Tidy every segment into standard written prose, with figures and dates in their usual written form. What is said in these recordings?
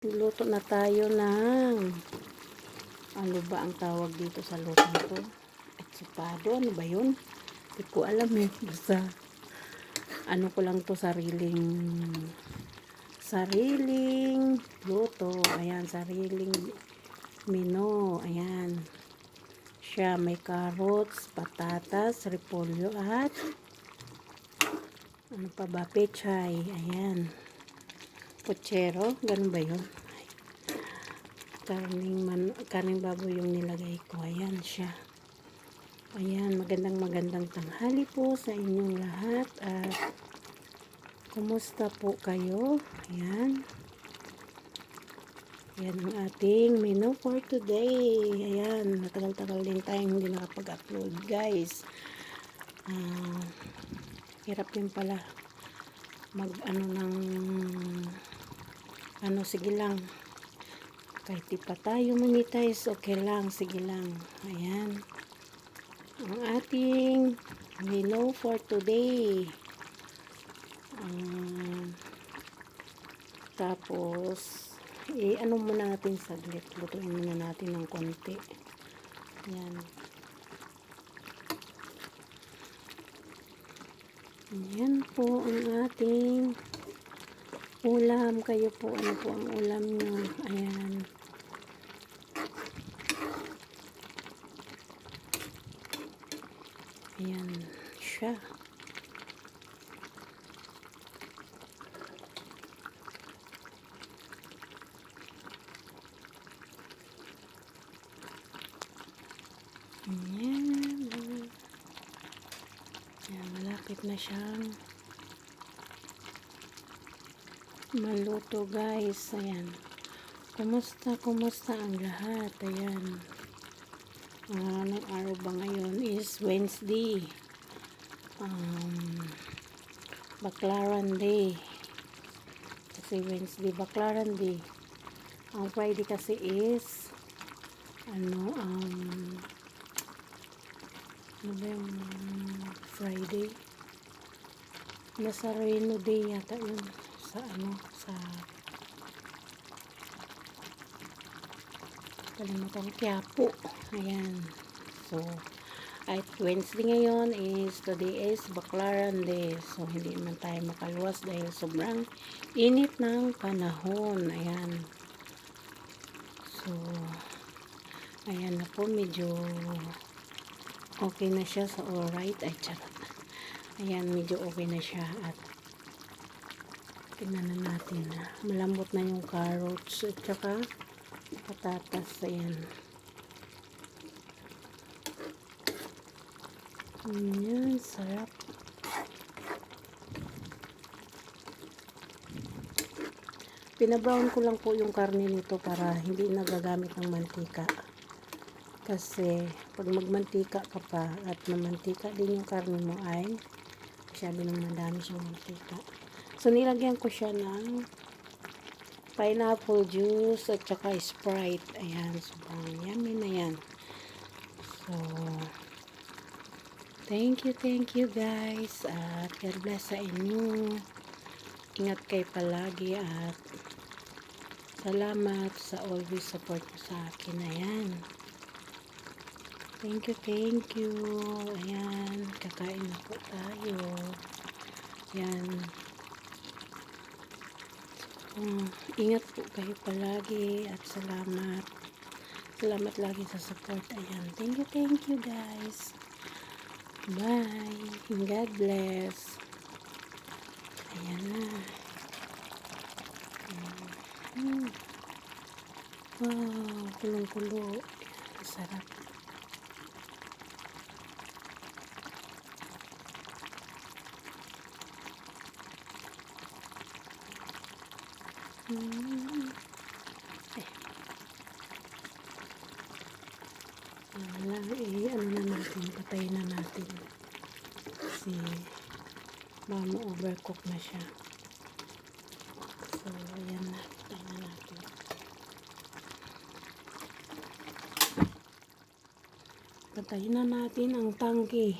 Luto na tayo ng ano ba ang tawag dito sa lutong to? Etsipado, ano ba yun? Hindi ko alam eh. Basta ano ko lang to, sariling luto. Ayan, sariling menu. Ayan. Siya may carrots, patatas, repolyo at ano pa ba? Pechay. Ayan. Pochero, ganun ba yun? Karning baboy yung nilagay ko. Ayan siya. Ayan, magandang tanghali po sa inyong lahat. At kumusta po kayo? Ayan. Ayan ang ating menu for today. Ayan, matagal-tagal din tayong hindi nakapag-upload, guys. Hirap din pala sige lang. Kahit di pa tayo monetize, okay lang, sige lang. Ayan. Ang ating menu for today. Tapos, ano muna natin saglit. Lutuin muna natin ng konti. Ayan. Ayan po ang ating ulam. Kayo po, ano po ang ulam nyo? Ayan. Ayan siya. Ayan. Ayan, malapit na siyang maluto, guys. Ayan. Kumusta ang lahat? Ayan. Anong araw ba ngayon? Is Wednesday. Baklaran Day. Kasi Wednesday, Baklaran Day. Ang Friday kasi is ano ba yung Friday? Nazareno Day yata yun. Sa kalimutan, Quiapo. Ayan. So, at Wednesday ngayon today is Baklaran Day. So, hindi man tayo makaluwas dahil sobrang init ng panahon. Ayan. So, ayan na po. Medyo okay na siya. So, alright. Ay, charot. Ayan, medyo okay na siya. At tingnan na natin. Malambot na yung carrots at saka patatas. Ayan. Ayan, sarap. Pinabrown ko lang po yung karne nito para hindi nagagamit ng mantika. Kasi pag magmantika ka pa at namantika din yung karne mo ay sabi nang madami siyang mantika. So nilagyan ko siya ng pineapple juice at saka Sprite. Ayan, sobrang yummy na yan. So thank you guys, at God bless sa inyo. Ingat kayo palagi at salamat sa always support mo sa akin. Ayan. Thank you. Ayan, kakain na po tayo. Ayan. Ingat po kayo palagi at salamat. Salamat lagi sa support. Ayan. Thank you guys. Bye. God bless. Ayan na. Wow, kulong-kulo. Sarap. Ano na natin, patayin na natin. Kasi ma-overcook na siya. So, ayan na. Patayin na natin. Patayin na natin ang tangke.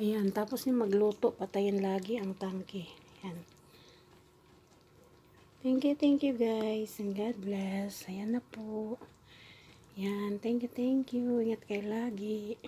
Ayan, tapos yung magluto, patayin lagi ang tangke. Ayan. Thank you guys. And God bless. Ayan na po. Yan, thank you. Ingat kayo lagi.